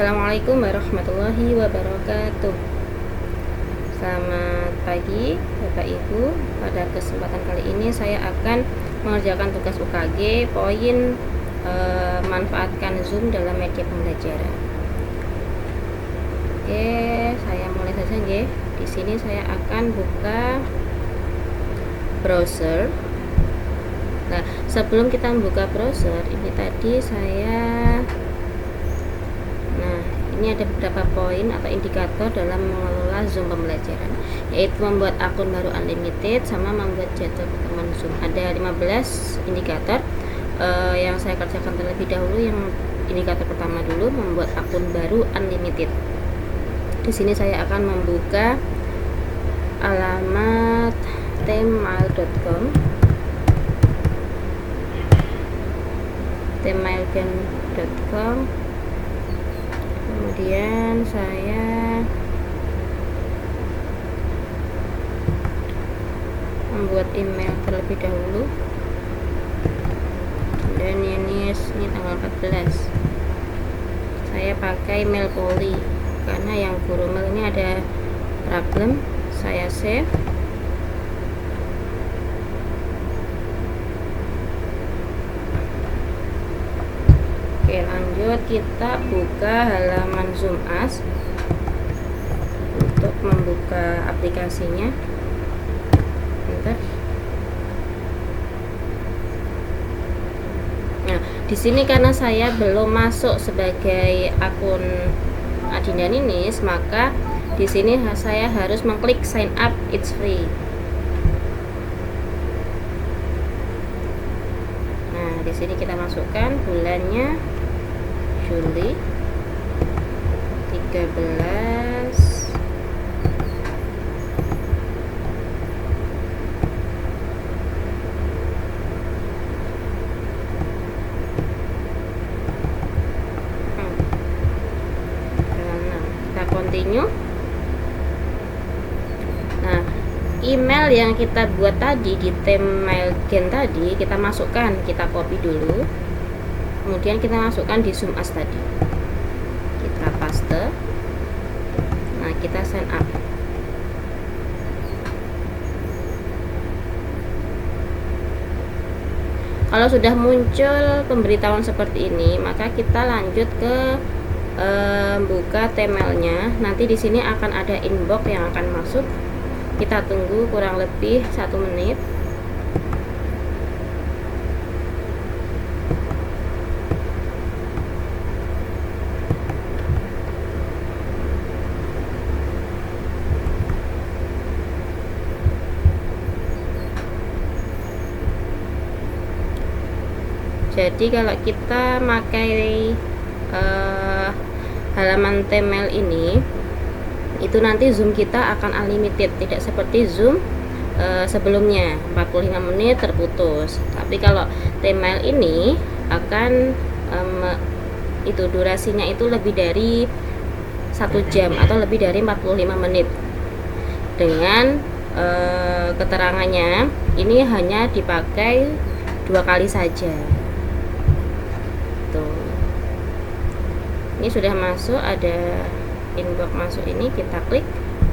Assalamualaikum warahmatullahi wabarakatuh. Selamat pagi Bapak Ibu. Pada kesempatan kali ini saya akan mengerjakan tugas UKG poin manfaatkan Zoom dalam media pembelajaran. Oke, saya mulai saja nggih. Di sini saya akan buka browser. Nah, sebelum kita membuka browser, ini tadi ini ada beberapa poin atau indikator dalam mengelola Zoom pembelajaran, yaitu membuat akun baru unlimited sama membuat jadwal pertemuan Zoom. Ada 15 indikator yang saya kerjakan terlebih dahulu. Yang indikator pertama dulu, membuat akun baru unlimited. Di sini saya akan membuka alamat tmail.com, tmail.com. Kemudian saya membuat email terlebih dahulu, dan ini tanggal 14. Saya pakai mail poly karena yang guru mail ini ada problem. Saya save. Oke, lanjut kita buka halaman Zoom As untuk membuka aplikasinya. Bentar. Nah, di sini karena saya belum masuk sebagai akun Adinda Ninis, maka di sini saya harus mengklik sign up, it's free. Nah, di sini kita masukkan bulannya Juli 13. Kita continue. Nah, email yang kita buat tadi di Tmail Gen tadi kita masukkan, kita copy dulu. Kemudian kita masukkan di Zoom As tadi, kita paste. Nah, kita sign up. Kalau sudah muncul pemberitahuan seperti ini, maka kita lanjut ke buka Tmailnya. Nanti di sini akan ada inbox yang akan masuk. Kita tunggu kurang lebih 1 menit. Jadi kalau kita pakai halaman Tmail ini, itu nanti Zoom kita akan unlimited, tidak seperti Zoom sebelumnya 45 menit terputus. Tapi kalau Tmail ini akan itu durasinya itu lebih dari 1 jam atau lebih dari 45 menit. Dengan keterangannya ini hanya dipakai 2 kali saja. Ini sudah masuk, ada inbox masuk, ini kita klik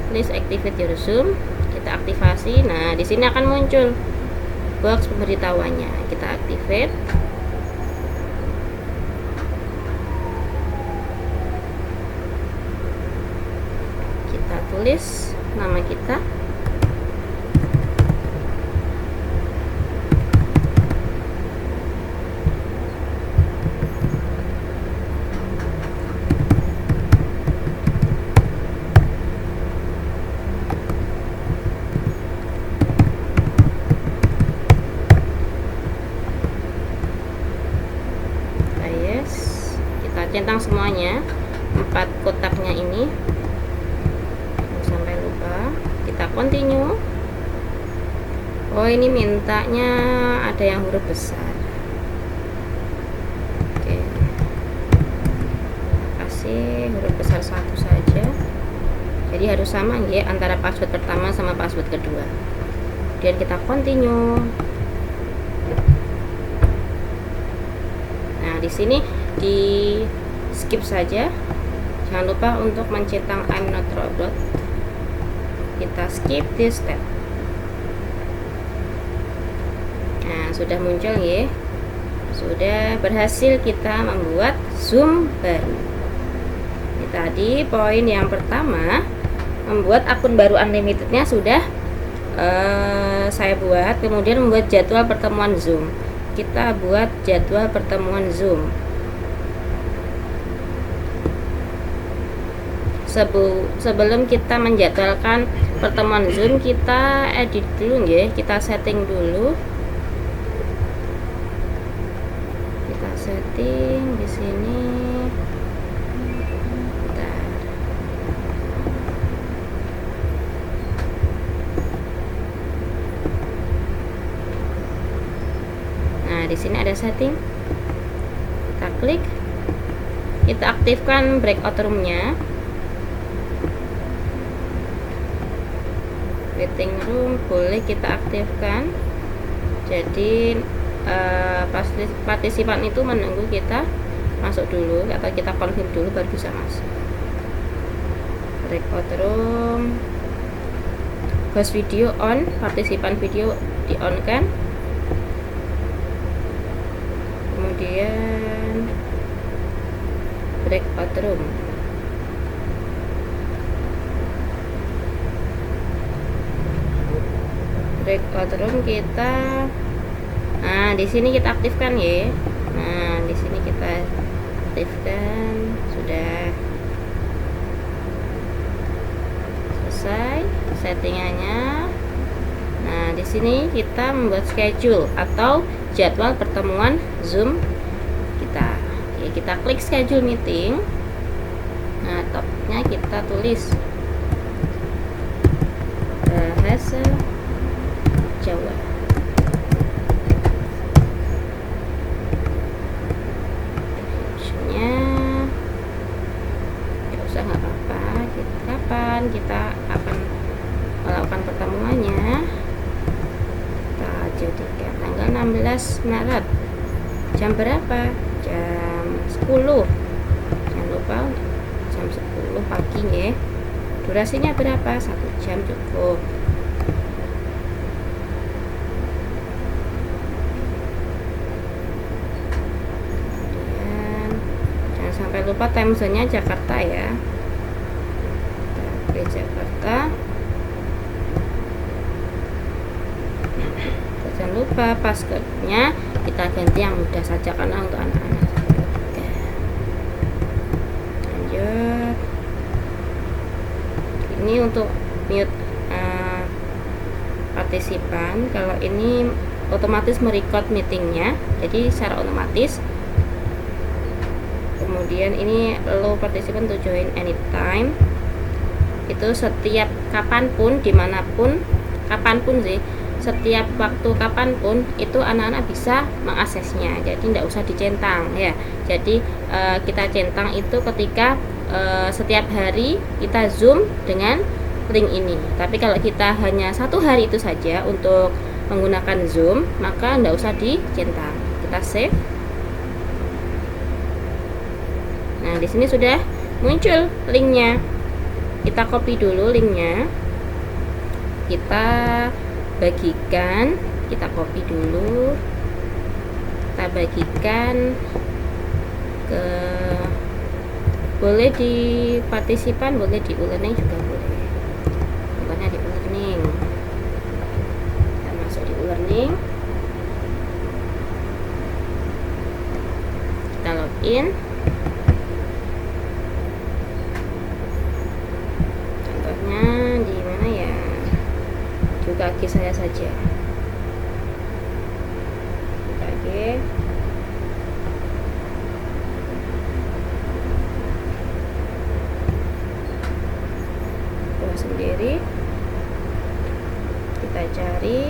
please activate your Zoom, kita aktifasi. Nah, di sini akan muncul box pemberitahuannya, kita activate. Kita tulis nama kita. Centang semuanya, 4 kotaknya ini, sampai lupa. Kita continue. Oh, ini mintanya ada yang huruf besar. Oke, kasih huruf besar 1 saja. Jadi harus sama ya antara password pertama sama password kedua. Kemudian kita continue. Nah, di sini di skip saja Jangan lupa untuk mencentang I'm not robot. Kita skip this step. Nah, sudah muncul ya. Sudah berhasil kita membuat zoom baru. Ini tadi poin yang pertama, membuat akun baru unlimitednya sudah saya buat. Kemudian membuat jadwal pertemuan Zoom. Kita buat jadwal pertemuan Zoom. Sebelum kita menjadwalkan pertemuan Zoom, kita edit dulu ya, kita setting dulu. Kita setting di sini. Bentar. Nah, di sini ada setting. Kita klik. Kita aktifkan breakout room-nya. Meeting room boleh kita aktifkan, jadi partisipan itu menunggu kita masuk dulu atau kita confirm dulu baru bisa masuk. Breakout room, host video on, partisipan video di on kan, kemudian breakout room. Breakout room kita, nah di sini kita aktifkan ya. Nah di sini kita aktifkan, sudah selesai settingannya. Nah di sini kita membuat schedule atau jadwal pertemuan Zoom kita. Oke, kita klik schedule meeting. Nah topiknya kita tulis bahasa Jawa. Optionnya nggak usah, nggak apa-apa. Kapan kita akan melakukan pertemuannya, kita jadikan tanggal 16 Maret. Jam berapa? Jam 10. Jangan lupa jam 10 pagi ya. Durasinya berapa? 1 jam cukup. Sampai lupa time zone-nya Jakarta ya. Oke, Jakarta. Jangan lupa password-nya kita ganti yang mudah saja karena untuk anak-anak. Lanjut. Ini untuk mute partisipan. Kalau ini otomatis merecord meetingnya, jadi secara otomatis. Kemudian ini allow participant to join anytime, itu setiap kapanpun, dimanapun, kapanpun sih, setiap waktu kapanpun itu anak-anak bisa mengaksesnya, jadi tidak usah dicentang ya. Jadi kita centang itu ketika setiap hari kita zoom dengan link ini. Tapi kalau kita hanya 1 hari itu saja untuk menggunakan Zoom, maka tidak usah dicentang. Kita save. Nah, di sini sudah muncul linknya. Kita copy dulu linknya. Kita bagikan, kita copy dulu. Kita bagikan ke, boleh di partisipan, boleh di e-learning juga boleh. Pokoknya di e-learning. Kita masuk di e-learning. Kita login. Di mana ya, juga kaki saya saja. Oke, sendiri kita cari.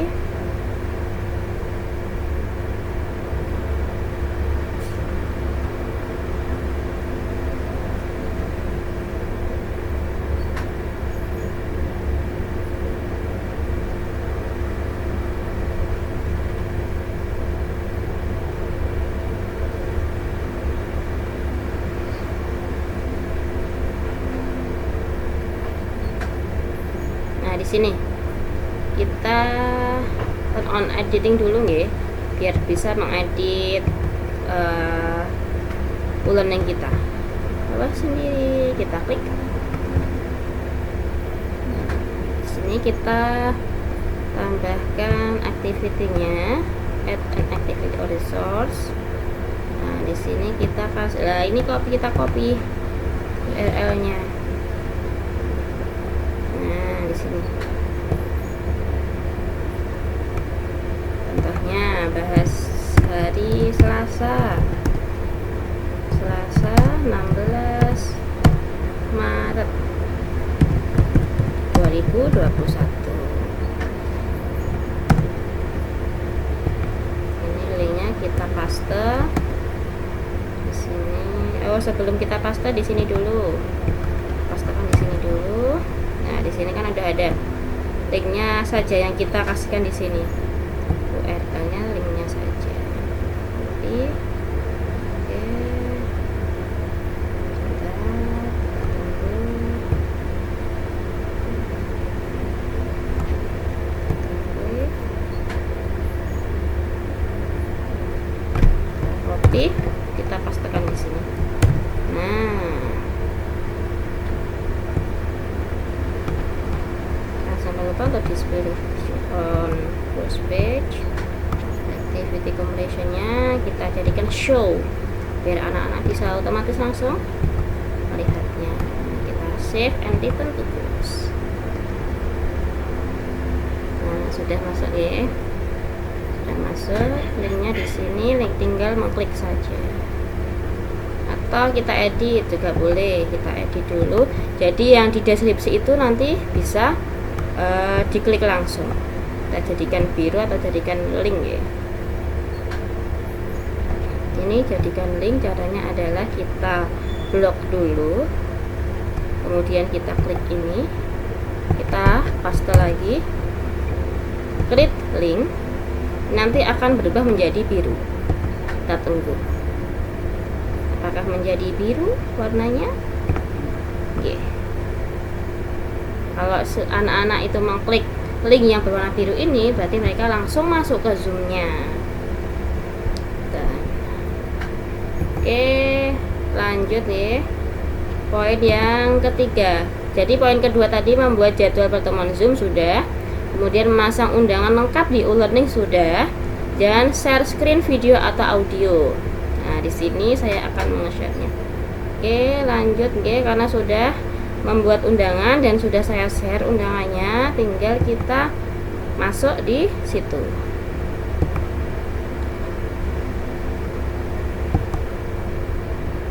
sini kita turn on editing dulu nggih, biar bisa mengedit e-learning kita. Bawah sendiri kita klik. Di sini kita tambahkan activity-nya, add an activity or resource. Nah, di sini kita kasih, ini kita copy URL-nya. Nah, di sini contohnya bahas hari Selasa 16 Maret 2021. Ini linknya kita paste di sini. Sebelum kita paste di sini dulu, pastekan di sini dulu. Nah, di sini kan udah ada linknya saja yang kita kasihkan di sini. URL-nya linknya saja. Oke. Kita pastekan di sini. Nah, sampai lupa untuk display on first page. Activity completion-nya kita jadikan show biar anak-anak bisa otomatis langsung melihatnya. Kita save and return to close. Nah, sudah masuk ya. Masuk linknya di sini, link tinggal mengklik saja, atau kita edit juga boleh. Kita edit dulu, jadi yang di deskripsi itu nanti bisa diklik langsung. Kita jadikan biru atau jadikan link ya. Ini jadikan link, caranya adalah kita blok dulu, kemudian kita klik ini, kita paste lagi, klik link, nanti akan berubah menjadi biru. Kita tunggu apakah menjadi biru warnanya. Oke. Kalau anak-anak itu mengklik link yang berwarna biru ini, berarti mereka langsung masuk ke zoomnya. Oke, lanjut nih poin yang ketiga. Jadi poin kedua tadi membuat jadwal pertemuan Zoom sudah, kemudian memasang undangan lengkap di e-learning sudah, dan share screen video atau audio. Nah, di sini saya akan menge-share-nya. Oke, lanjut nggih, karena sudah membuat undangan dan sudah saya share undangannya, tinggal kita masuk di situ.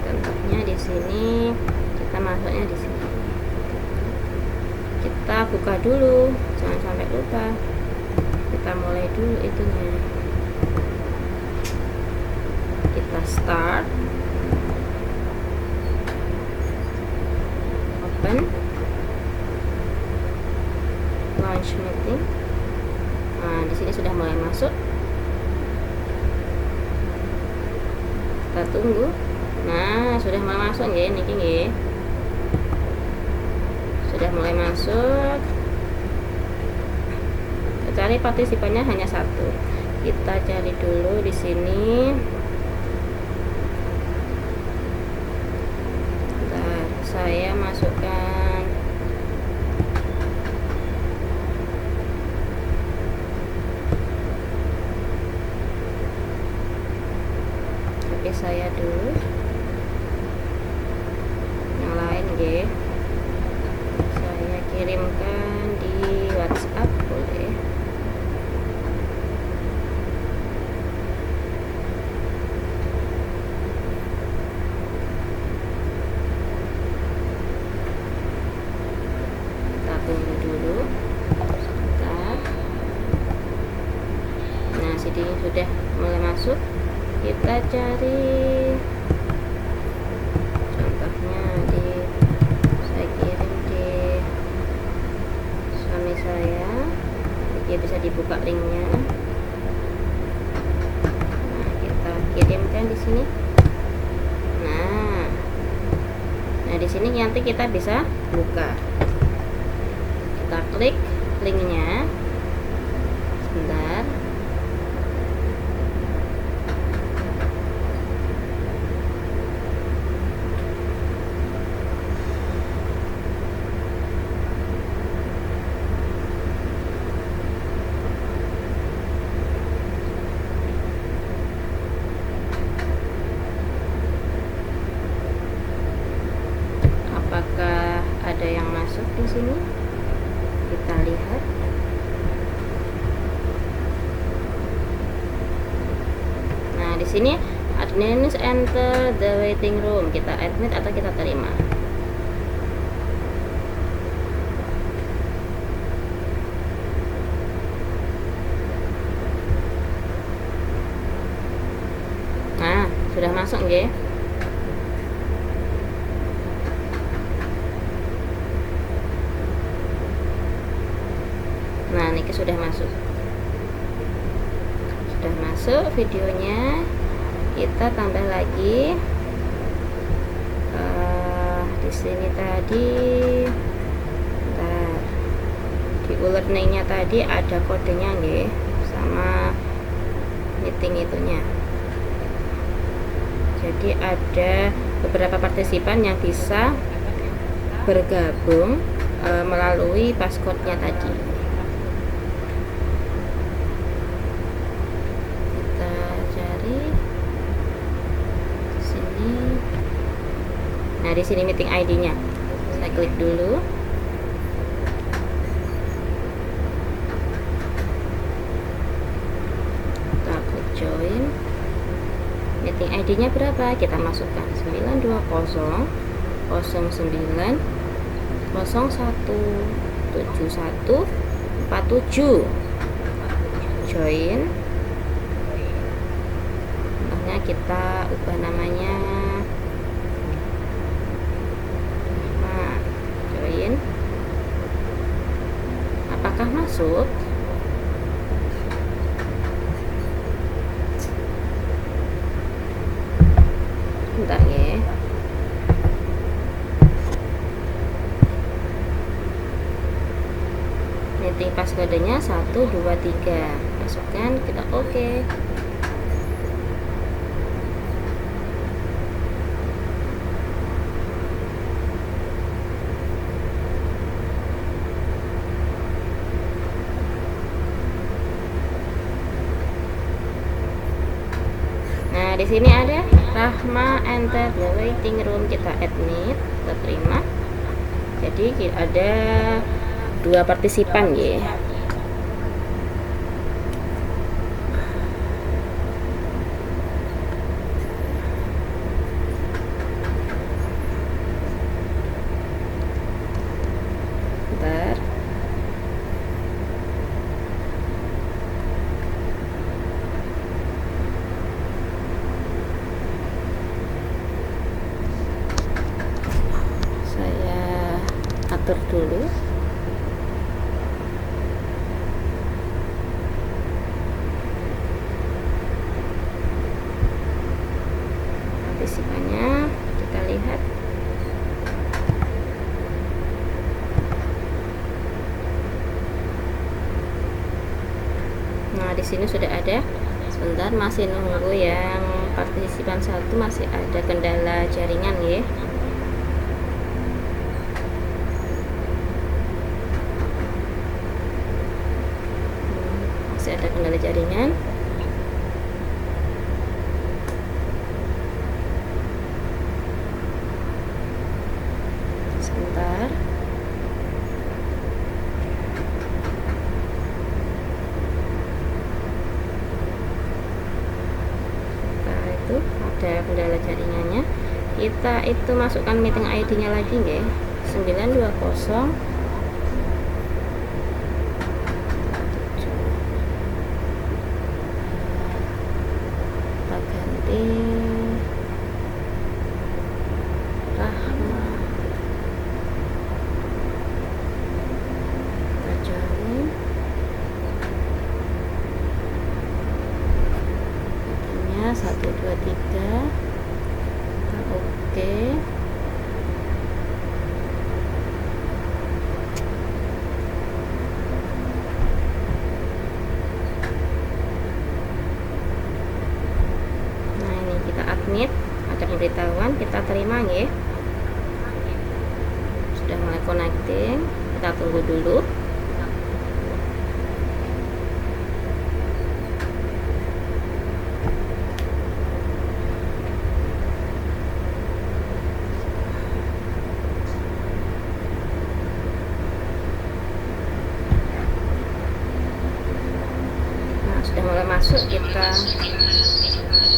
Contohnya di sini, kita masuknya di sini. Kita buka dulu, jangan sampai lupa. Kita mulai dulu itunya. Kita start, open, launch meeting. Nah, di sini sudah mulai masuk. Kita tunggu. Nah, sudah mulai masuk ya, ini nggih. Sudah mulai masuk. Kita cari partisipannya hanya satu. Kita cari dulu di sini. Bentar, saya masukkan HP saya dulu. Yang lain nggih. Kirimkan di WhatsApp boleh. Kita tunggu dulu sebentar. Nah, sini sudah mulai masuk. Kita cari contohnya saya kirim di suami saya, dia bisa dibuka linknya. Nah, kita kirimkan di sini. Nah, di sini nanti kita bisa buka. Kita klik linknya. Sebentar. Apakah ada yang masuk di sini? Kita lihat. Nah, di sini admin enter the waiting room. Kita admit atau kita terima. Nah, sudah masuk nggih. Nah, niki sudah masuk. Sudah masuk videonya. Kita tambah lagi. Di sini tadi, bentar, di e-learningnya tadi ada kodenya nggih, sama meeting itunya. Jadi ada beberapa partisipan yang bisa bergabung melalui passcode-nya tadi. Kita cari di sini. Nah, di sini meeting ID-nya. Saya klik dulu. Kita klik join. Meeting ID-nya berapa? Kita masukkan 920 09 01 71 47. Join. Contohnya kita ubah namanya. Nah, join. Apakah masuk? Bentar ya. Meeting passcode-nya 123. Masukkan, kita oke. Nah, di sini ada Rahma enter the waiting room. Kita admit, kita terima. Jadi ada 2 partisipan ya. Bentar. Saya atur dulu. Partisipannya kita lihat. Nah, di sini sudah ada. Sebentar, masih nunggu yang partisipan 1, masih ada kendala jaringan ya. Masih ada kendala jaringan. Sebentar. Nah, itu ada kendala jaringannya. Kita itu masukkan meeting ID-nya lagi nggih. 920 ganti Rahma. Kita join. Meetingnya 123. Kita oke. 5 ya. Sudah mulai connecting, kita tunggu dulu. Nah, sudah mulai masuk, kita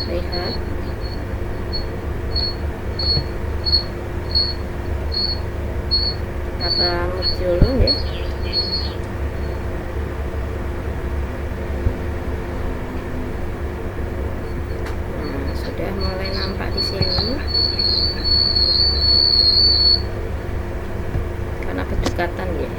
lihat. Kita muncul dulu ya. Nah, sudah mulai nampak di sini. Karena berdekatan ya.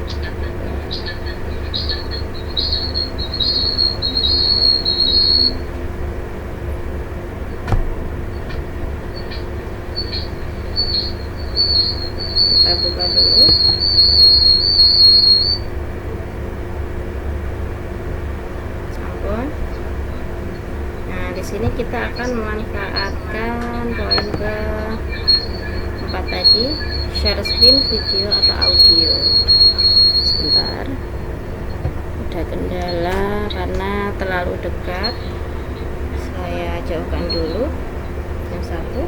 Kita buka dulu. Sampun. Nah, di sini kita akan memanfaatkan poin ke 4 tadi, share screen video atau audio. Sebentar, ada kendala karena terlalu dekat. Saya jauhkan dulu yang satu.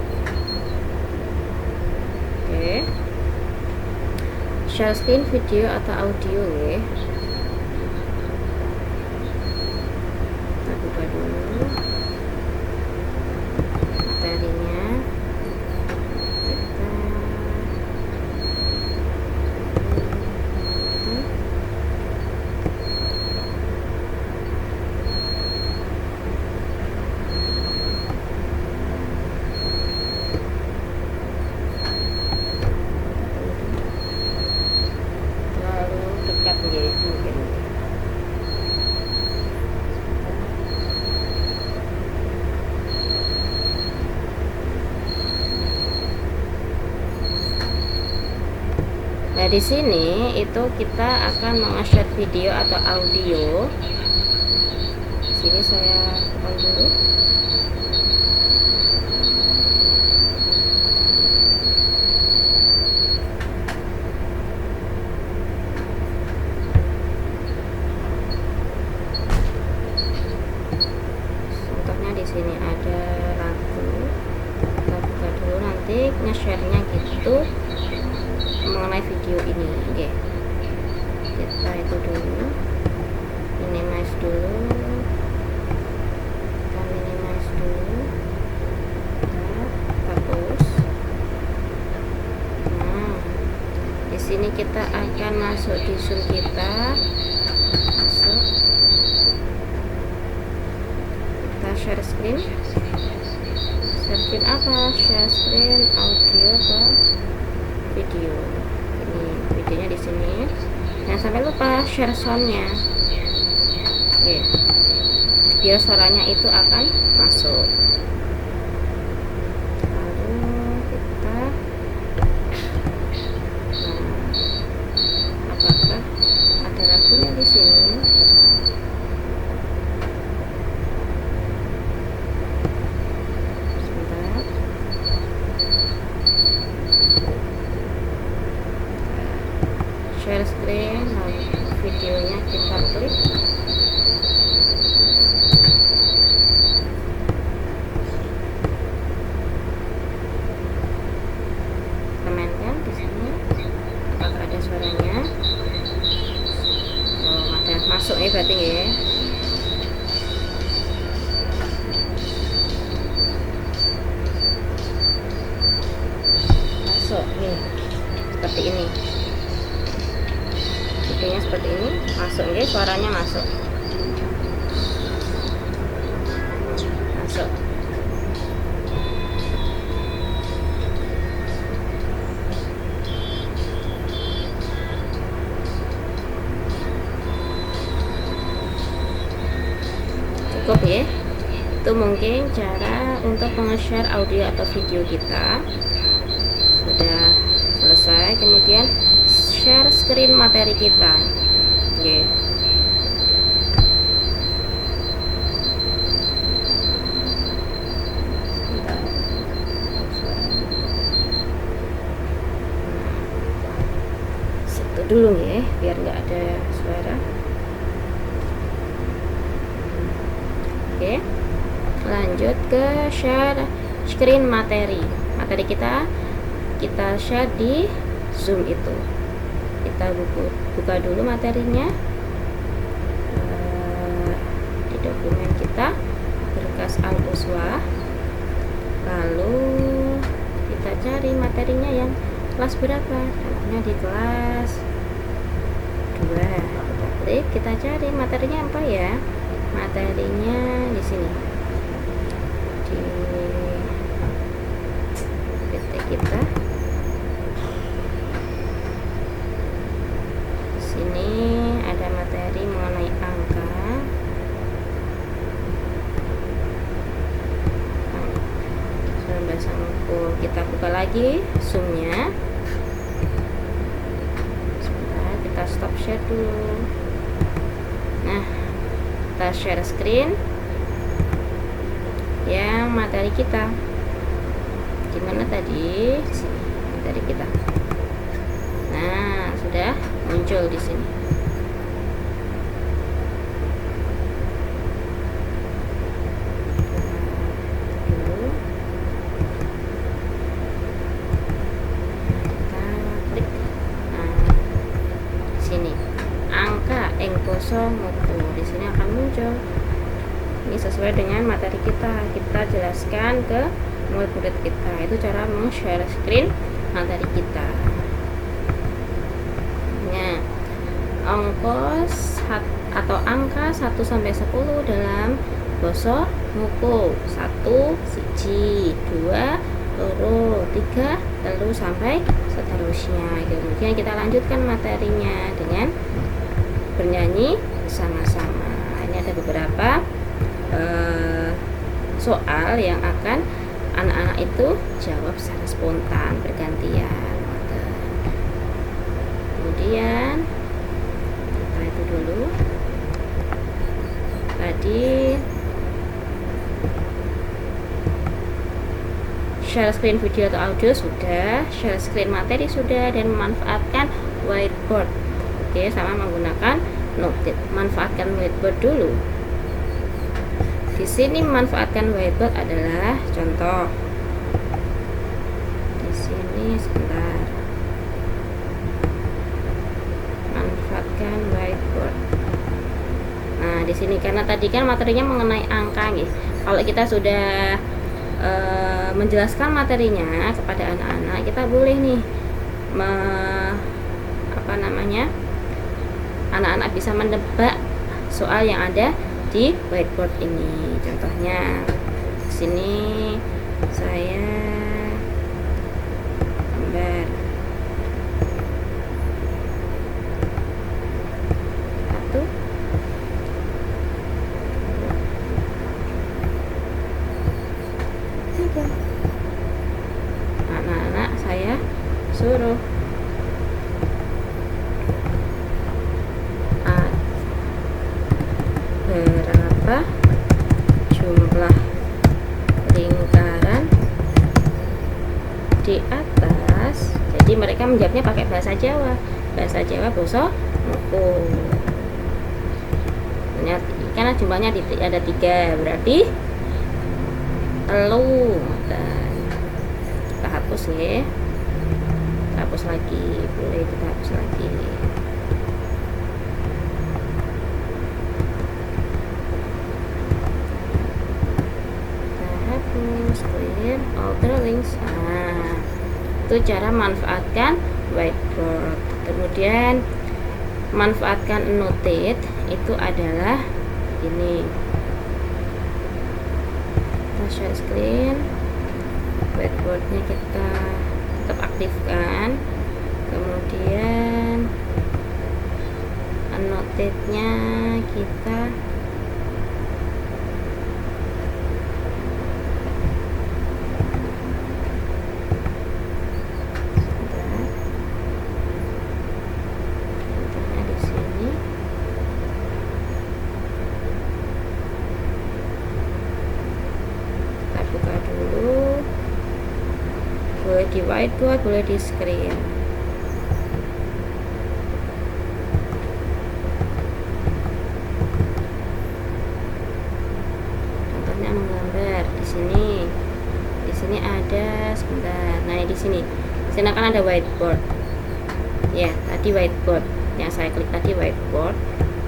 Oke, share screen video atau audio ya. Kita buka dulu materinya. Terlalu dekat ya mungkin. Nah, di sini itu kita akan meng-share video atau audio. Di sini saya tekan dulu. Contohnya di sini ada lagu. Kita buka dulu, nanti nge-share-nya gitu mengenai video ini. Oke, kita itu dulu, minimize dulu, kita minimize dulu, kita hapus. Nah, di sini kita akan masuk di Zoom kita, masuk, kita share screen. Share screen apa? Share screen audio atau video. Ini videonya di sini. Jangan sampai lupa share soundnya. Oke, biar suaranya itu akan masuk. Lalu kita, nah, apakah ada lagunya di sini? Sebentar. Share screen, lalu videonya kita klik. Temenkan di sini apakah ada suaranya. Oh, ada masuk ya berarti ya. Masuk nih seperti ini. Videonya seperti ini, masuk ya, suaranya masuk. Masuk. Cukup ya. Itu mungkin cara untuk nge-share audio atau video kita. Sudah selesai. Kemudian share screen materi kita. Oke. dulu ya biar nggak ada suara. Oke, lanjut ke share screen materi kita share di Zoom itu. Kita buka dulu materinya di dokumen kita, berkas Al-Uswah, lalu kita cari materinya yang kelas berapa. Contohnya di kelas 2, kita klik, kita cari materinya apa ya. Materinya di sini di PT kita. Di sini ada materi mengenai angka. Bahasa Mukul. Kita buka lagi Zoom-nya. Sebentar, kita stop share dulu. Nah, kita share screen yang materi kita. Gimana tadi? Sini, materi kita. Nah, sudah muncul di sini. Mutu di sini akan muncul. Ini sesuai dengan materi kita jelaskan ke murid-murid kita. Itu cara meng-share screen materi kita. Nah, ongkos atau angka 1 sampai 10 dalam basa Mukul. 1 siji, 2 loro, 3 telu sampai seterusnya. Kemudian kita lanjutkan materinya dengan bernyanyi sama-sama. Ini ada beberapa soal yang akan anak-anak itu jawab secara spontan bergantian. Kemudian kita itu dulu tadi share screen video atau audio sudah, share screen materi sudah, dan memanfaatkan whiteboard. Oke, sama menggunakan note. Manfaatkan whiteboard dulu. Di sini memanfaatkan whiteboard adalah contoh. Di sini sebentar. Manfaatkan whiteboard. Nah, di sini karena tadi kan materinya mengenai angka, nih. Kalau kita sudah menjelaskan materinya kepada anak-anak, kita boleh nih anak-anak bisa menebak soal yang ada di whiteboard ini. Contohnya di sini saya gambar satu, tiga. Anak-anak saya suruh berapa jumlah lingkaran di atas. Jadi mereka menjawabnya pakai bahasa Jawa basa Mukul. Karena jumlahnya ada 3, berarti telu. Kita hapus ya, kita hapus lagi, boleh kita hapus lagi. Clear all the links. Nah, itu cara manfaatkan whiteboard. Kemudian manfaatkan annotate itu adalah ini. Kita share screen, whiteboardnya kita tetap aktifkan. Kemudian annotate-nya kita buka dulu, boleh di whiteboard, boleh di screen. di sini ada, sebentar. Nah, di sini kan ada whiteboard. Ya, tadi whiteboard yang saya klik tadi whiteboard.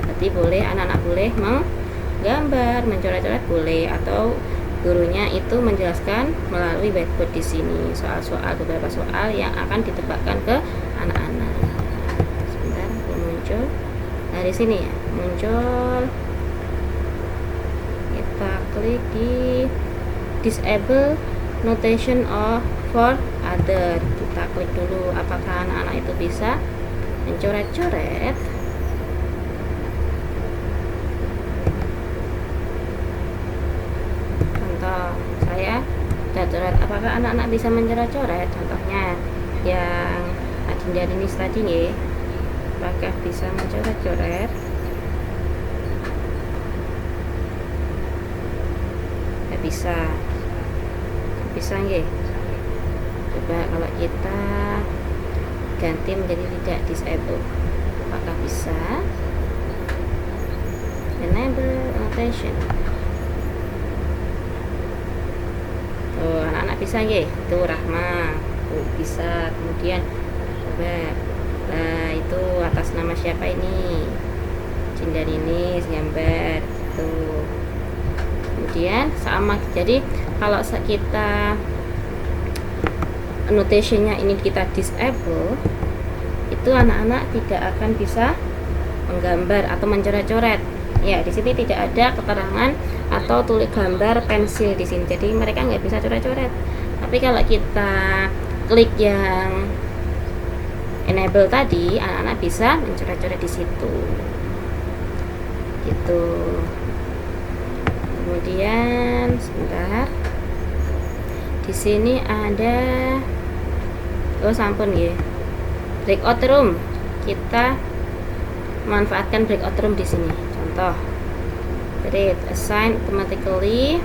Berarti boleh anak-anak boleh menggambar, mencoret-coret boleh, atau gurunya itu menjelaskan melalui whiteboard di sini soal-soal, beberapa soal yang akan ditebakkan ke anak-anak. Sebentar, muncul. Nah, di sini ya muncul. Kita klik di disable notation for other. Kita klik dulu apakah anak-anak itu bisa mencoret-coret. Contoh, saya sudah coret, apakah anak-anak bisa mencoret-coret? Contohnya yang Adinda ini tadi nih, apakah bisa mencoret-coret? Ya, bisa nggih. Coba kalau kita ganti menjadi tidak disable, apakah bisa? Enable annotation. Tuh, anak-anak bisa nggih. Itu Rahma. Tuh, bisa. Kemudian coba, nah itu atas nama siapa ini? Cindan ini gambar. Tuh. Kemudian sama, jadi kalau kita annotationnya ini kita disable, itu anak-anak tidak akan bisa menggambar atau mencoret-coret. Ya, di sini tidak ada keterangan atau tulis gambar pensil di sini, jadi mereka nggak bisa coret-coret. Tapi kalau kita klik yang enable tadi, anak-anak bisa mencoret-coret di situ. Gitu. Kemudian sebentar, di sini ada sampun ya, breakout room. Kita manfaatkan breakout room di sini. Contoh, create assign automatically.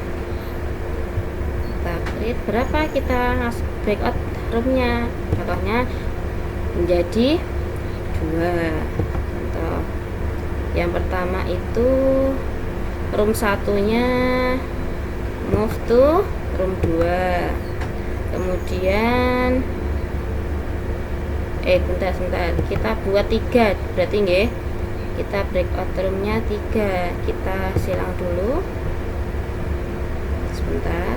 Kita create berapa kita breakout roomnya? Contohnya menjadi 2. Contoh yang pertama itu room 1-nya move to room 2. Kemudian bentar, kita buat 3 berarti nggih. Kita breakout roomnya 3. Kita silang dulu sebentar.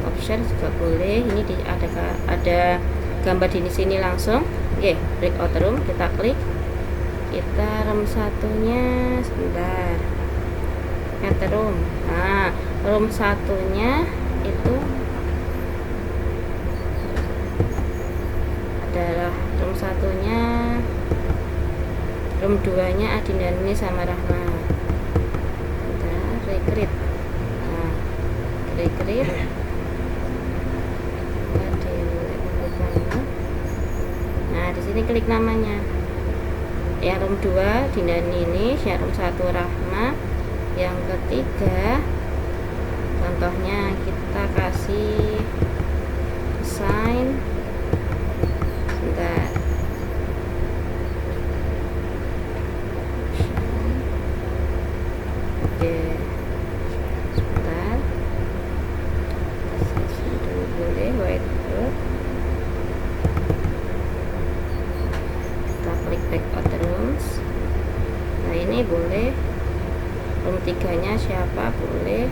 Option juga boleh. Ini ada gambar di sini langsung. Oke, breakout room kita klik. Kita room 1-nya sebentar. Enter room. Nah, room 1-nya itu adalah room 1-nya, room 2-nya Adinda ini sama Rahma. Kita recreate. Nah, recreate. Nah, di sini klik namanya. Ya, room 2 Dinda ini, ya room 1 Rahma. Yang ketiga, contohnya kita kasih sign. Sebentar. Oke. Sebentar. Dulu boleh whiteboard. Kita klik breakout rooms. Nah, ini boleh room 3-nya siapa, boleh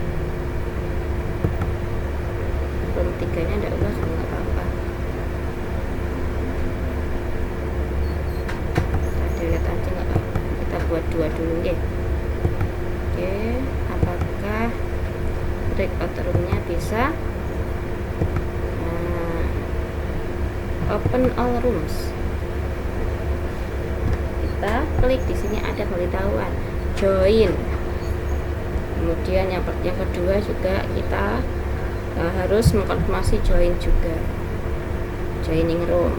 room 3-nya enggak usah, nggak apa-apa. Kita delete aja nggak apa-apa. Kita buat 2 dulu ya. Oke, apakah breakout room-nya bisa? Nah, open all rooms. Kita klik di sini ada pemberitahuan join. Kemudian yang kedua juga kita harus mengkonfirmasi join juga, joining room.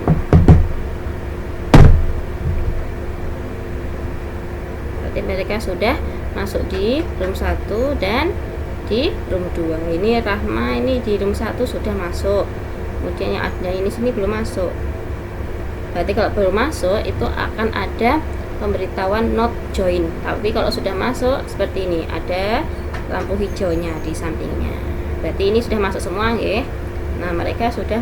Berarti mereka sudah masuk di room 1 dan di room 2. Ini Rahma ini di room 1 sudah masuk. Kemudian yang ada ini sini belum masuk. Berarti kalau belum masuk itu akan ada pemberitahuan not join. Tapi kalau sudah masuk seperti ini, ada lampu hijaunya di sampingnya. Berarti ini sudah masuk semua ya. Nah, mereka sudah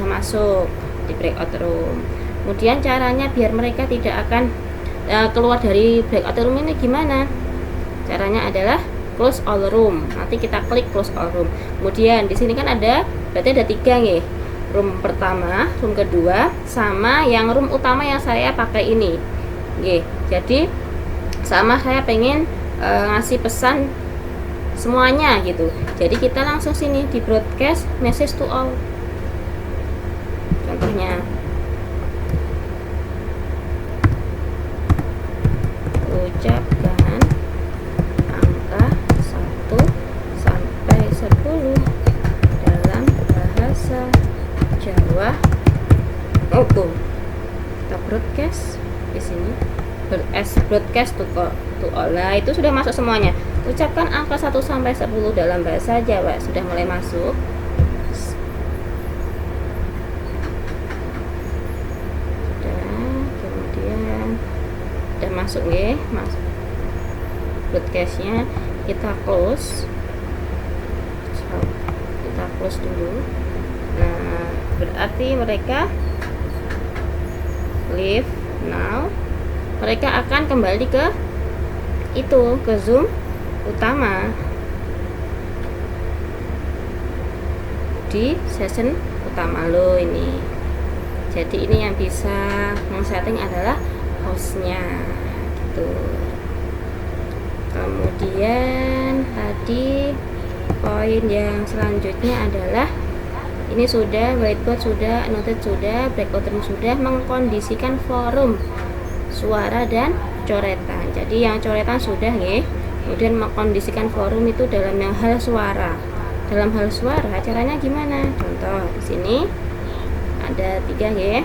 masuk di breakout room. Kemudian caranya biar mereka tidak akan keluar dari breakout room ini gimana? Caranya adalah close all room. Nanti kita klik close all room. Kemudian di sini kan berarti ada 3 nih. Room pertama, room kedua, sama yang room utama yang saya pakai ini. Oke, jadi sama saya pengen ngasih pesan semuanya gitu. Jadi kita langsung sini di broadcast message to all. Contohnya ucapkan angka 1 sampai 10 dalam bahasa Jawa. Kita broadcast di sini. Broadcast to all. Nah, itu sudah masuk semuanya. Ucapkan angka 1 sampai 10 dalam bahasa Jawa. Sudah mulai masuk. Kemudian sudah masuk ya, masuk. Broadcastnya kita close. Kita close dulu. Nah, berarti mereka leave now. Mereka akan kembali ke Zoom utama di session utama lo ini. Jadi ini yang bisa men-setting adalah hostnya gitu. Kemudian tadi poin yang selanjutnya adalah ini sudah whiteboard sudah, noted sudah, breakout room sudah, mengkondisikan forum suara dan coretan. Jadi yang coretan sudah ya. Kemudian mengkondisikan forum itu dalam yang hal suara. Dalam hal suara caranya gimana? Contoh di sini ada 3 ya.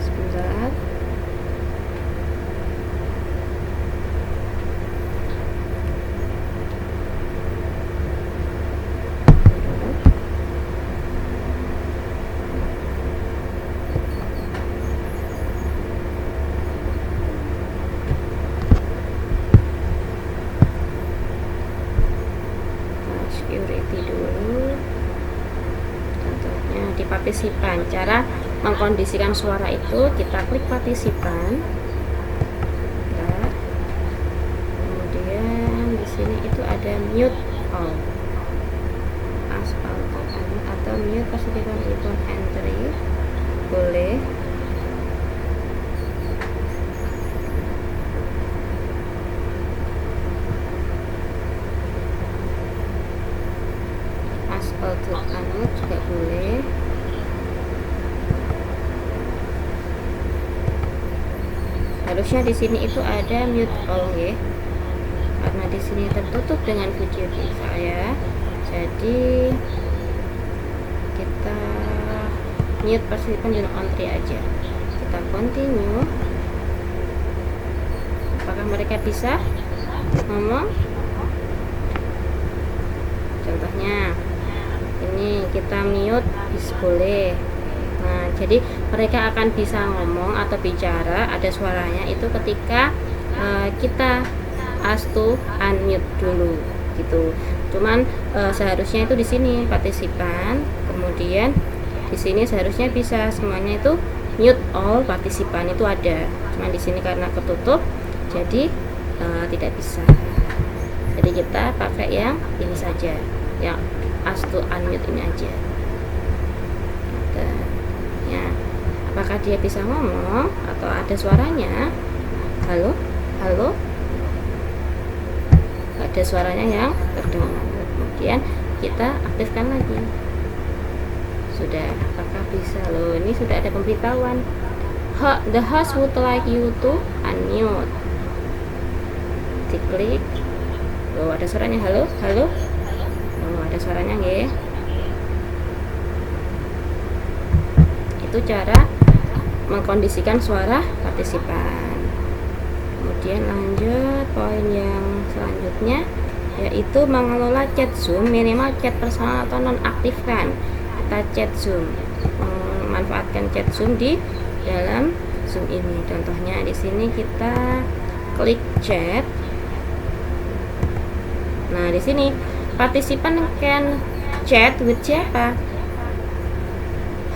Sebentar. Security dulu. Contohnya di partisipan. Cara mengkondisikan suara itu kita klik partisipan. Nah, kemudian di sini itu ada mute all. Atau mute partisipan icon entry. Boleh. Auto unmute juga boleh. Harusnya di sini itu ada mute all ya. Karena di sini tertutup dengan video saya. Jadi kita mute partisipan on 3 aja. Kita continue. Apakah mereka bisa ngomong? Contohnya ini kita mute boleh. Nah, jadi mereka akan bisa ngomong atau bicara, ada suaranya itu ketika kita ask to unmute dulu gitu. Cuman seharusnya itu di sini partisipan, kemudian di sini seharusnya bisa semuanya itu mute all partisipan itu ada. Cuman di sini karena ketutup jadi tidak bisa. Jadi kita pakai yang ini saja, yang ask to unmute ini aja. Ya, apakah dia bisa ngomong atau ada suaranya? Halo, halo. Ada suaranya yang terdengar. Kemudian kita aktifkan lagi. Sudah, apakah bisa? Loh, ini sudah ada pemberitahuan. The host would like you to unmute. Diklik. Loh, ada suaranya. Halo, halo. Oh, ada suaranya nggih. Itu cara mengkondisikan suara partisipan. Kemudian lanjut poin yang selanjutnya yaitu mengelola chat Zoom, minimal chat personal atau nonaktifkan. Kita chat Zoom, memanfaatkan chat Zoom di dalam Zoom ini. Contohnya di sini kita klik chat. Nah, di sini partisipan can chat with siapa?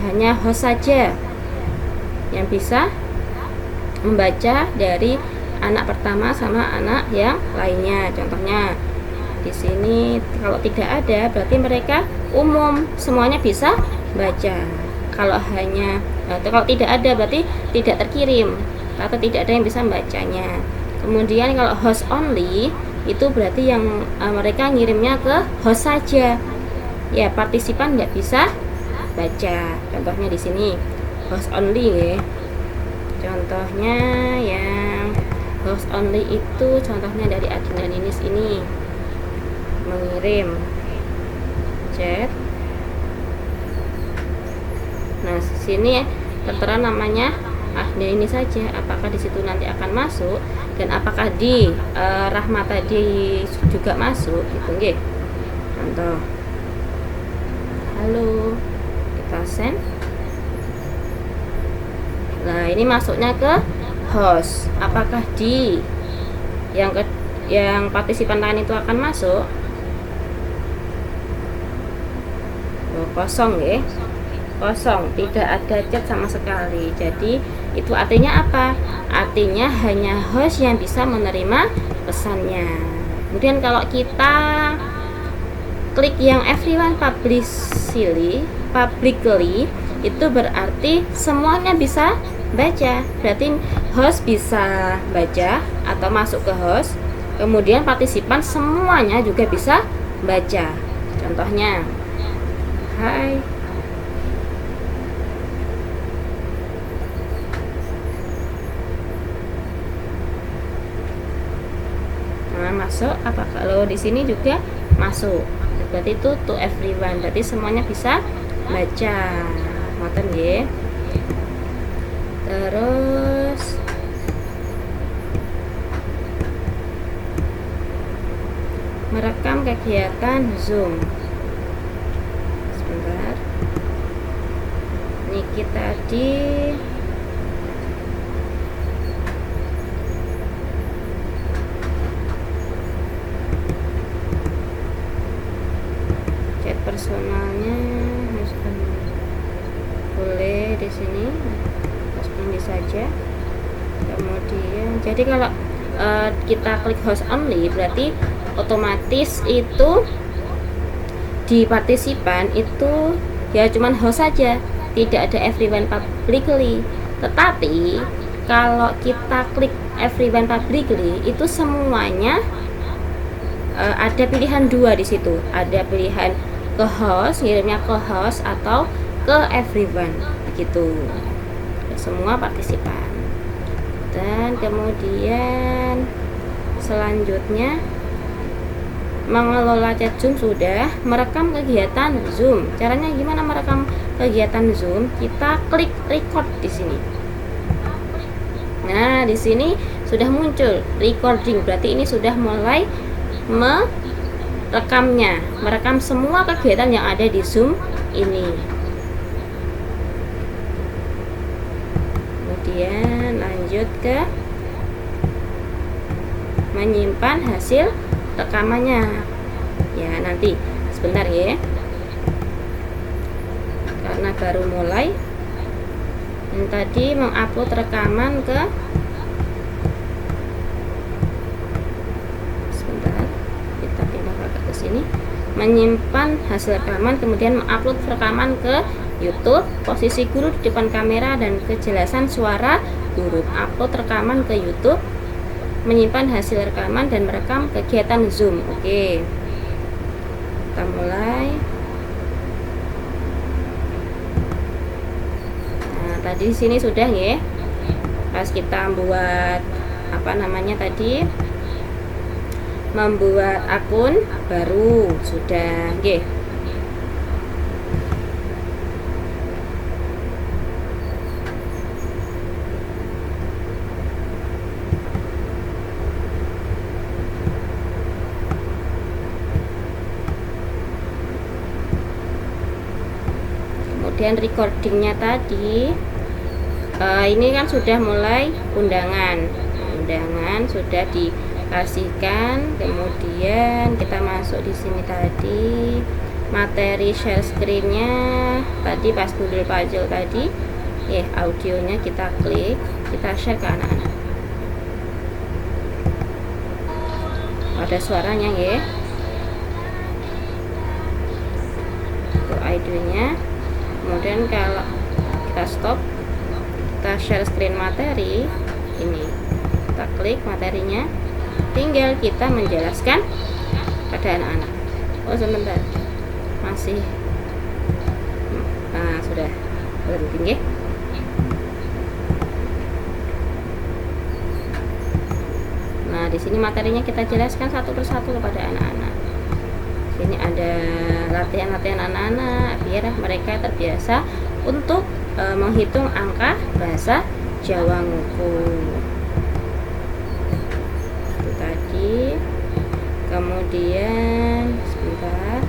Hanya host saja yang bisa membaca dari anak pertama sama anak yang lainnya. Contohnya di sini kalau tidak ada berarti mereka umum, semuanya bisa baca. Kalau tidak ada berarti tidak terkirim atau tidak ada yang bisa membacanya. Kemudian kalau host only itu berarti yang mereka ngirimnya ke host saja, ya partisipan nggak bisa baca. Contohnya di sini host only ya. Contohnya yang host only itu contohnya dari Adina Ninis ini mengirim chat. Nah, sini tertera namanya Adina ini saja. Apakah di situ nanti akan masuk dan apakah di Rahma tadi juga masuk gitu nggih. Contoh. Halo. Kita send. Nah, ini masuknya ke host. Apakah di yang partisipan lain itu akan masuk? Oh, kosong ya. Kosong, tidak ada chat sama sekali. Jadi itu artinya apa? Artinya hanya host yang bisa menerima pesannya. Kemudian kalau kita klik yang everyone publicly itu berarti semuanya bisa baca. Berarti host bisa baca atau masuk ke host, kemudian partisipan semuanya juga bisa baca. Contohnya, hai, masuk. Apa kalau di sini juga masuk? Berarti itu to everyone, berarti semuanya bisa baca. Ngoten nggih. Terus merekam kegiatan Zoom. Sebentar. Niki tadi personalnya boleh di sini ini saja. Kemudian jadi kalau kita klik host only berarti otomatis itu di partisipan itu ya cuman host saja, tidak ada everyone publicly. Tetapi kalau kita klik everyone publicly itu semuanya ada pilihan dua di situ, ada pilihan ke host, ngirimnya ke host atau ke everyone begitu, semua partisipan. Dan kemudian selanjutnya mengelola chat Zoom sudah, merekam kegiatan Zoom. Caranya gimana merekam kegiatan Zoom? Kita klik record di sini. Nah, di sini sudah muncul recording, berarti ini sudah mulai merekamnya, merekam semua kegiatan yang ada di Zoom ini. Kemudian lanjut ke menyimpan hasil rekamannya. Ya, nanti sebentar ya. Karena baru mulai. Dan tadi mengupload rekaman ke sini, menyimpan hasil rekaman, kemudian mengupload rekaman ke YouTube, posisi guru di depan kamera dan kejelasan suara guru. Upload rekaman ke YouTube, menyimpan hasil rekaman dan merekam kegiatan Zoom. Oke, kita mulai. Nah, tadi di sini sudah ya. Pas kita buat apa namanya tadi, membuat akun baru sudah nggih. Kemudian recordingnya tadi Ini kan sudah mulai undangan sudah dikasihkan, kemudian kita masuk di sini tadi materi share screen-nya tadi pas Google Puzzle tadi ya, audionya kita klik, kita share ke anak-anak, ada suaranya ya, untuk audionya. Kemudian kalau kita stop, kita share screen materi ini, kita klik materinya, tinggal kita menjelaskan pada anak-anak. Oh sebentar, masih sudah berhenti ya. Nah di sini materinya kita jelaskan satu persatu kepada anak-anak. Sini ada latihan-latihan anak-anak biar mereka terbiasa untuk menghitung angka bahasa Jawa Nguku. Itu tadi. Kemudian sebentar,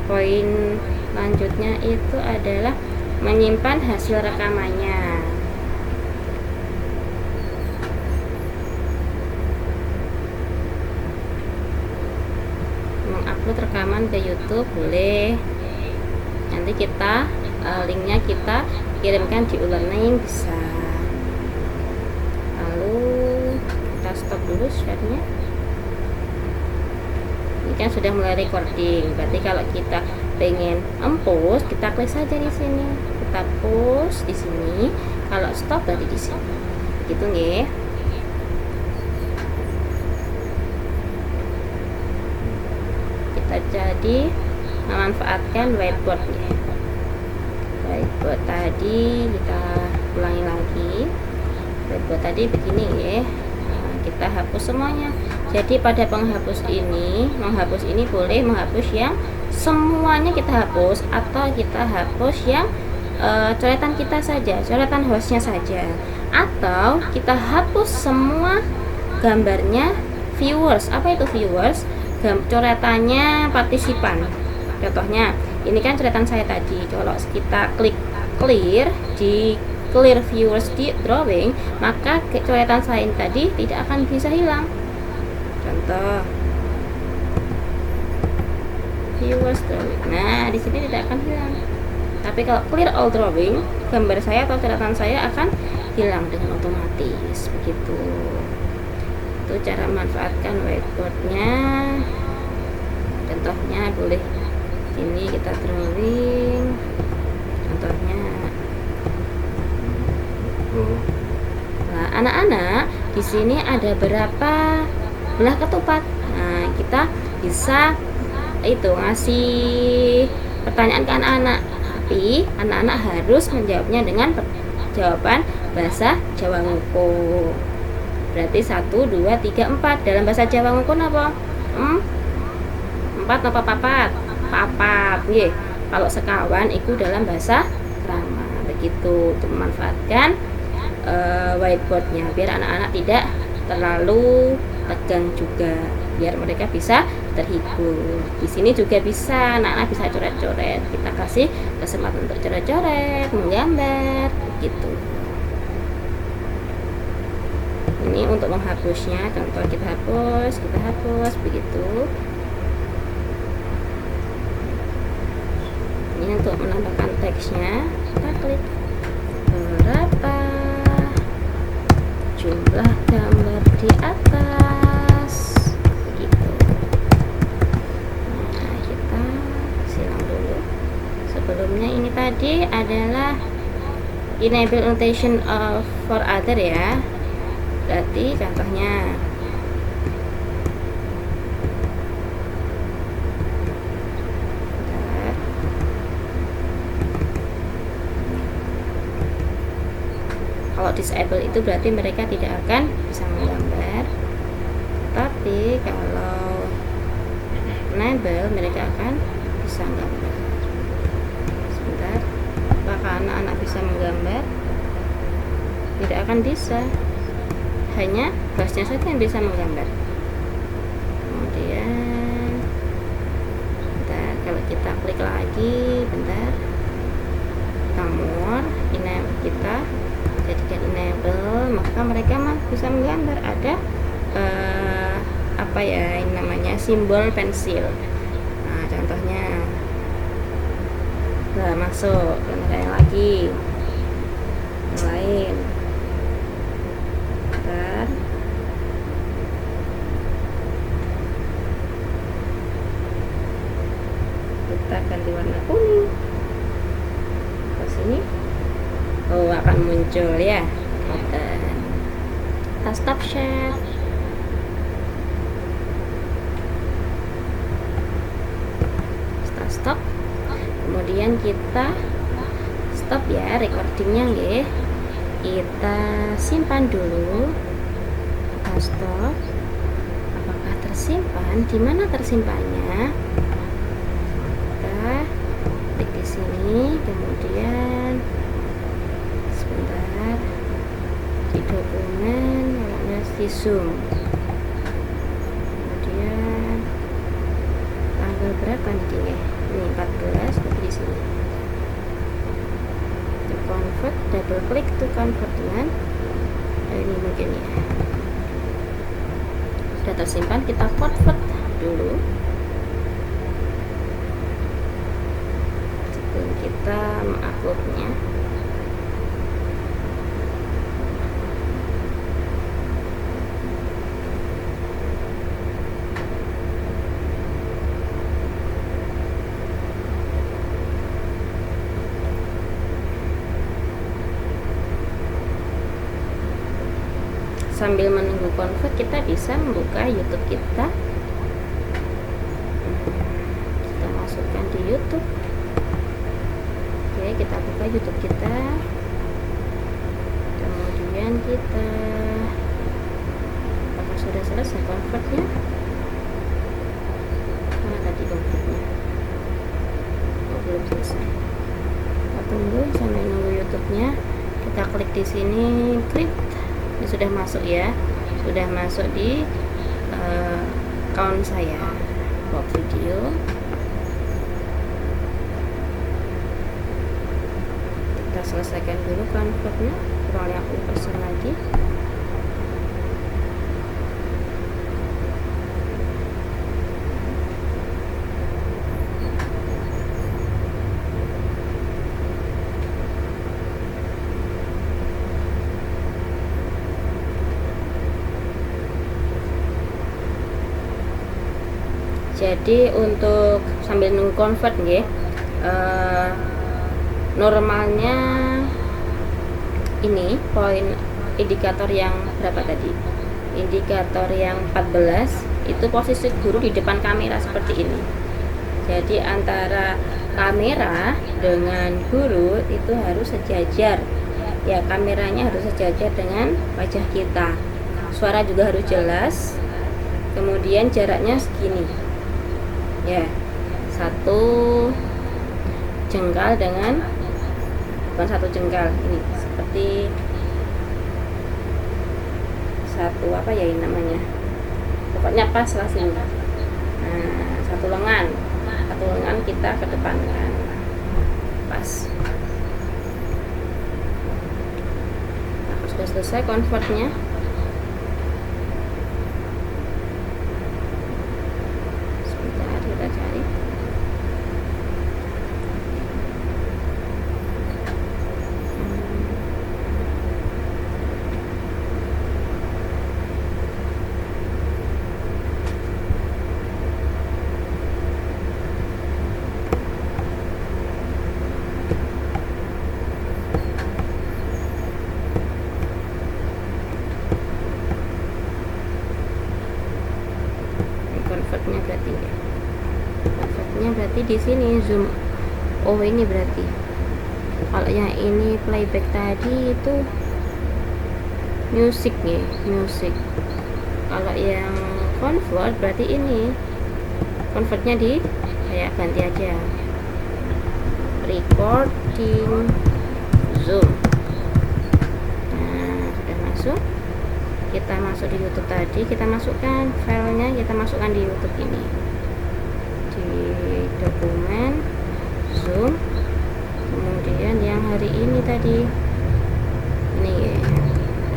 poin lanjutnya itu adalah menyimpan hasil rekamannya. Mengupload rekaman ke YouTube boleh, nanti kita linknya kita kirimkan di e-learning bisa. Lalu kita stop dulu share-nya. Ini kan sudah mulai recording, berarti kalau kita pengen post, kita klik saja di sini, kita post di sini. Kalau stop berarti di sini, gitu nggih. Kita jadi memanfaatkan whiteboard ya. Whiteboard tadi kita ulangi lagi. Whiteboard tadi begini ya. Nah, kita hapus semuanya. Jadi pada menghapus ini boleh menghapus yang semuanya kita hapus, atau kita hapus yang coretan kita saja, coretan hostnya saja, atau kita hapus semua gambarnya viewers. Apa itu viewers? Coretannya partisipan. Contohnya ini kan coretan saya tadi, kalau kita klik clear di clear viewers di drawing, maka coretan saya tadi tidak akan bisa hilang. Contoh viewers drawing, nah di sini tidak akan hilang. Tapi kalau clear all drawing, gambar saya atau coretan saya akan hilang dengan otomatis, begitu. Itu cara memanfaatkan whiteboardnya. Contohnya boleh ini kita drawing, contohnya. Nah, anak-anak di sini ada berapa belah ketupat. Nah, kita bisa itu ngasih pertanyaan ke anak-anak, tapi anak-anak harus menjawabnya dengan jawaban bahasa Jawa Nguku. Berarti 1, 2, 3, 4. Dalam bahasa Jawa Nguku apa? 4 apa papat? Papat nggih. Kalau sekawan itu dalam bahasa Rama. Begitu, untuk memanfaatkan whiteboardnya biar anak-anak tidak terlalu tegang juga, biar mereka bisa terhibur. Di sini juga bisa anak-anak bisa coret-coret. Kita kasih kesempatan untuk coret-coret, menggambar, begitu. Ini untuk menghapusnya, contoh kita hapus begitu. Ini untuk menambahkan teksnya, kita klik berapa jumlah gambar di atas, begitu. Nah, kita silang dulu. Sebelumnya ini tadi adalah enable annotation for other ya. Berarti contohnya kalau disable itu berarti mereka tidak akan bisa menggambar, tapi kalau enable mereka akan bisa menggambar. Sebentar, apakah anak-anak bisa menggambar? Tidak akan bisa, hanya hostnya saja yang bisa menggambar. Kemudian bentar, kalau kita klik lagi, bentar, kita more, kita jadikan enable, maka mereka bisa menggambar. Ada apa ya ini namanya, simbol pensil. Nah contohnya, nah masuk yang lagi yang lain. Bentar. Kita ganti warna kuning ke sini. Oh, akan muncul ya. Kita stop share. Stop. Kemudian kita stop ya recordingnya nggih. Kita simpan dulu. Kita stop. Apakah tersimpan? Di mana tersimpannya? Kita klik di sini, kemudian sebentar di dokumen, kalau di zoom. Kemudian tanggal berapa nih? Ini 14, di sini. To convert, double klik to convert dengan ini mungkin ya. Sudah tersimpan, kita convert dulu. Sebelum kita menguploadnya. Sambil menunggu convert, kita bisa membuka YouTube kita. Kita masukkan di YouTube. Oke, kita buka YouTube kita. Kemudian kita, apakah sudah selesai convertnya? Mana tadi convertnya? Oh, belum selesai. Kita tunggu sambil nunggu YouTube-nya. Kita klik di sini, klik. Ini sudah masuk ya, sudah masuk di account saya. Buat video, kita selesaikan dulu convertnya, kurang 50% lagi. Jadi untuk sambil nunggu convert nggih, normalnya ini poin indikator yang berapa tadi? Indikator yang 14 itu posisi guru di depan kamera seperti ini. Jadi antara kamera dengan guru itu harus sejajar. Ya, kameranya harus sejajar dengan wajah kita. Suara juga harus jelas. Kemudian jaraknya segini. Ya, 1 jengkal dengan, bukan 1 jengkal, ini seperti satu apa ya ini namanya, pokoknya pas lah sini. Nah, satu lengan kita kedepankan pas. Nah, sudah selesai convertnya. Convertnya berarti di sini zoom. Oh, ini berarti kalau yang ini playback tadi itu music nih, music. Kalau yang convert berarti ini convertnya di kayak ganti aja, recording zoom. Nah, sudah masuk. Kita masuk di YouTube tadi, kita masukkan filenya, kita masukkan di YouTube ini, di dokumen zoom. Kemudian yang ini tadi, ini ya,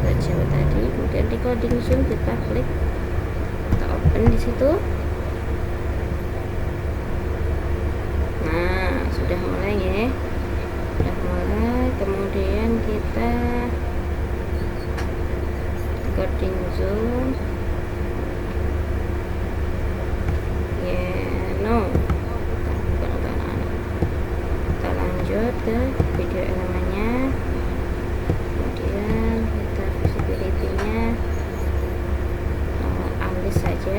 bahasa Jawa tadi. Kemudian recording Zoom kita klik, kita open di situ. Nah, sudah mulai ya, sudah mulai. Kemudian kita recording Zoom ya, no, bukan untuk anak-anak. Kita lanjut ke video elemennya, kemudian kita visibility-nya alis saja.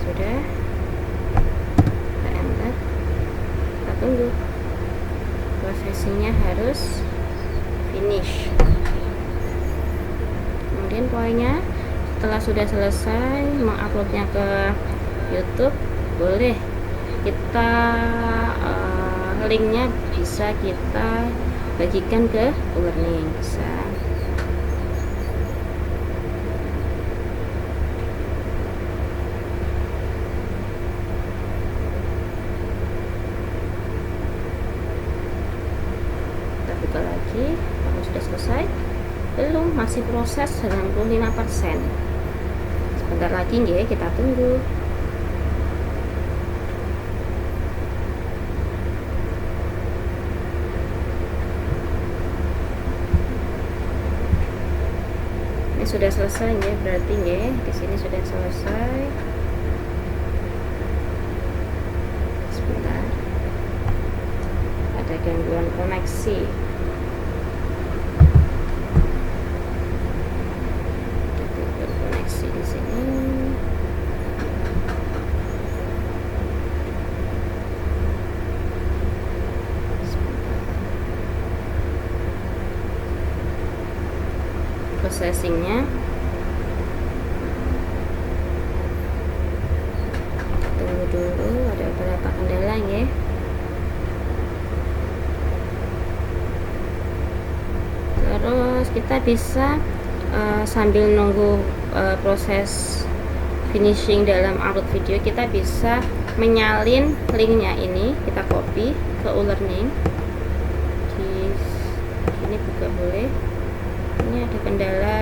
Sudah, kita enter, kita tunggu prosesinya harus finish. Kemudian poinnya, setelah sudah selesai menguploadnya ke YouTube, boleh kita linknya bisa kita bagikan ke e-learning, bisa. Kita buka lagi. Kalau sudah selesai, belum, masih proses 95%. Sebentar lagi ya, kita tunggu. Ini sudah selesai ya, berarti ya di sini sudah selesai. Sebentar, ada gangguan koneksi. Di sini processingnya, tunggu dulu, ada beberapa kendala ya. Terus kita bisa sambil nunggu proses finishing dalam upload video, kita bisa menyalin linknya. Ini kita copy ke e-learning, di sini juga boleh. Ini ada kendala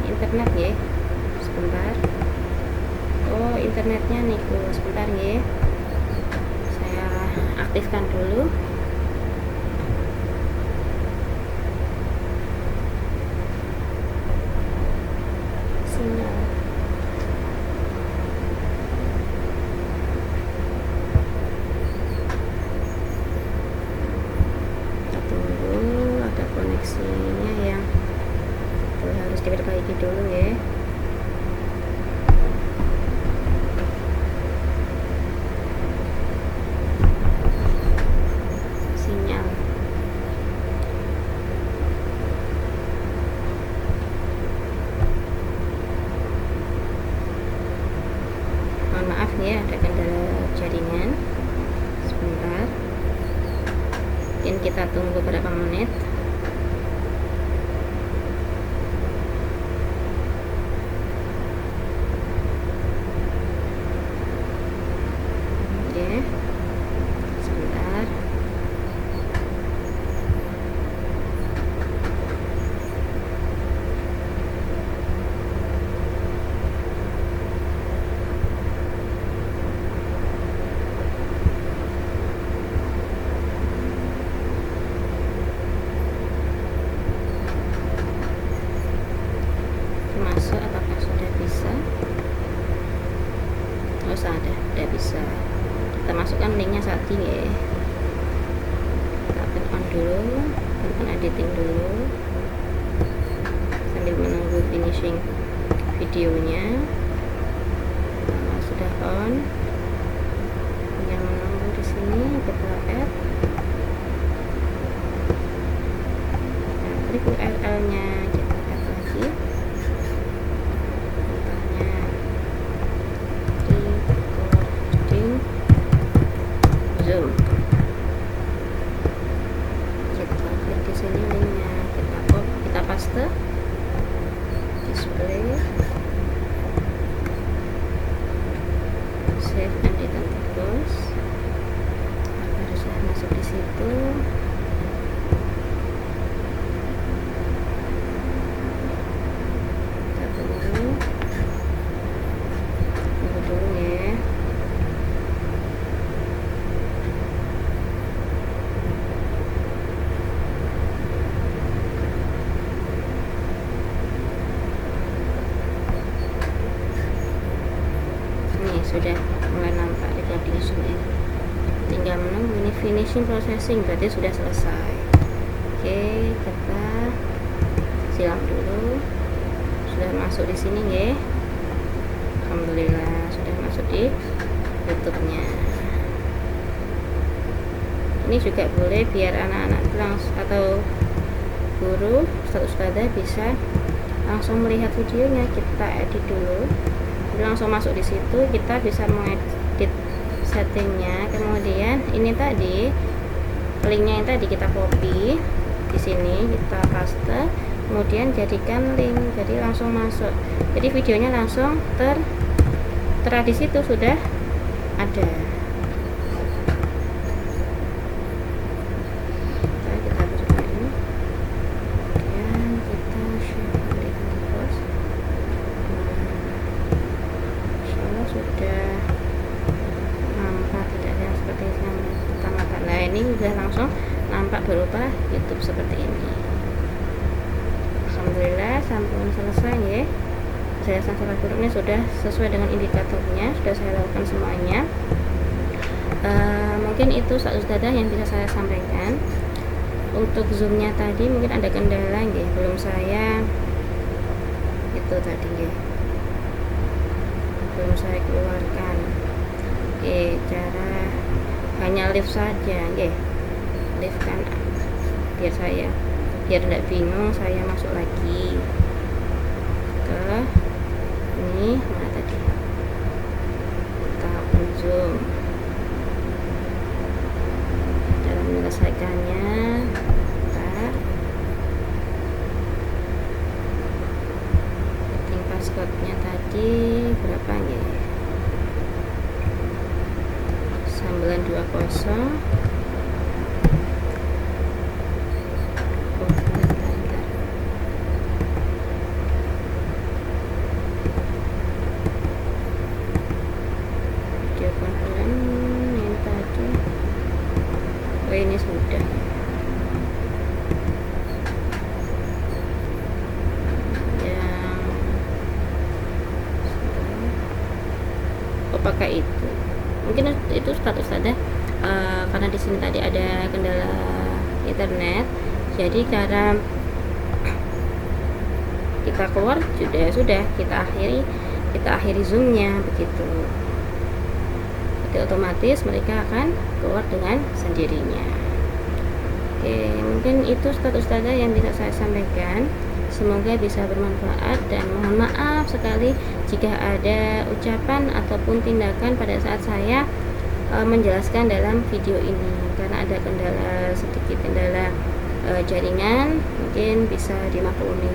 internet ya, sebentar. Oh, internetnya nih, sebentar ya, saya aktifkan dulu. Kita tunggu, ada koneksinya yang harus diperbaiki dulu ya. Sinyal. Mohon maaf ya, ada kendala jaringan. Sebentar. Mungkin kita tunggu beberapa menit. Sebentar. Masuk, apakah sudah bisa? Oh, sudah bisa. Kita masukkan linknya saat ini ya. Kita on dulu, tekan editing dulu sambil menunggu finishing videonya. Nah, sudah on, yang menunggu di sini kita add, nah, klik URL nya, kita add lagi. Recording Zoom. Kita klik di sini linknya, kita paste, display, save and return to close. Harusnya masuk situ. Tunggu dulu ya. Nih sudah mulai nampak recording zoom ini. Tinggal menunggu ini finishing processing, berarti sudah selesai. Oke, kita silam dulu. Sudah masuk di sini ya. Alhamdulillah sudah masuk di YouTube-nya. Ini juga boleh biar anak-anak atau guru ustadzah bisa langsung melihat videonya. Kita edit dulu, langsung masuk di situ. Kita bisa mengedit settingnya. Kemudian ini tadi linknya yang tadi kita copy di sini, kita paste, kemudian jadikan link, jadi langsung masuk. Jadi videonya langsung tertera di situ, sudah ada. Kita buka ini, kemudian kita share di post. Insyaallah sudah nampak tidak yang seperti yang pertama. Nah ini sudah langsung nampak berupa YouTube seperti ini. Alhamdulillah sampun selesai ya. Penjelasan salah buruknya sudah sesuai dengan indikatornya, sudah saya lakukan semuanya. Mungkin itu ustadzah yang bisa saya sampaikan. Untuk zoomnya tadi mungkin ada kendala ya, belum saya itu tadi ya, belum saya keluarkan. Cara hanya live saja ya, live kan biar tidak bingung saya masuk lagi ke ini mana tadi, kita open zoom. Dalam menyelesaikannya kita setting passcode-nya tadi berapa ya, 920. Ini sudah yang pakai itu, mungkin itu status ada karena di sini tadi ada kendala internet, jadi cara kita keluar sudah kita akhiri zoomnya begitu. Jadi otomatis mereka akan keluar dengan sendirinya. Oke, mungkin itu status tanda yang bisa saya sampaikan. Semoga bisa bermanfaat, dan mohon maaf sekali jika ada ucapan ataupun tindakan pada saat saya menjelaskan dalam video ini, karena ada sedikit kendala jaringan, mungkin bisa dimaklumi.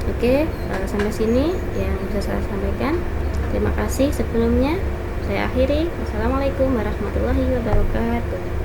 Oke, sampai sini yang bisa saya sampaikan. Terima kasih sebelumnya. Saya akhiri. Wassalamualaikum warahmatullahi wabarakatuh.